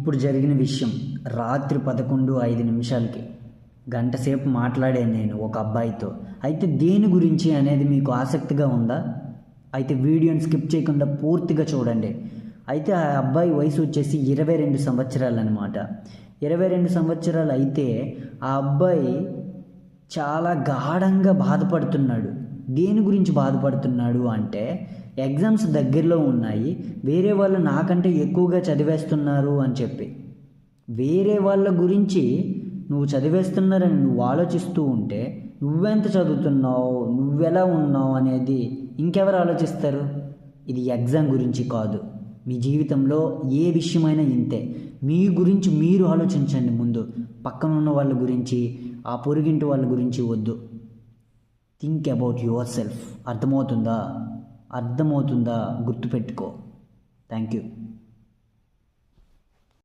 ఇప్పుడు జరిగిన విషయం రాత్రి 11:05 గంట సేపు మాట్లాడాను నేను ఒక అబ్బాయితో. అయితే దేని గురించి అనేది మీకు ఆసక్తిగా ఉందా? అయితే వీడియోని స్కిప్ చేయకుండా పూర్తిగా చూడండి. అయితే ఆ అబ్బాయి వయసు వచ్చేసి 22 సంవత్సరాలు అనమాట. 22 సంవత్సరాలు అయితే ఆ అబ్బాయి చాలా గాఢంగా బాధపడుతున్నాడు. దేని గురించి బాధపడుతున్నాడు అంటే, ఎగ్జామ్స్ దగ్గరలో ఉన్నాయి, వేరే వాళ్ళు నాకంటే ఎక్కువగా చదివేస్తున్నారు అని చెప్పి. వేరే వాళ్ళ గురించి నువ్వు చదివేస్తున్నారని నువ్వు ఆలోచిస్తూ ఉంటే నువ్వెంత చదువుతున్నావు, నువ్వెలా ఉన్నావు అనేది ఇంకెవరు ఆలోచిస్తారు? ఇది ఎగ్జామ్ గురించి కాదు. మీ జీవితంలో ఏ విషయమైనా ఇంతే. మీ గురించి మీరు ఆలోచించండి ముందు. పక్కన ఉన్న వాళ్ళ గురించి, ఆ పొరుగింటి వాళ్ళ గురించి వద్దు. Think about your self. అర్థమవుతుందా? గుర్తుపెట్టుకో. Thank you.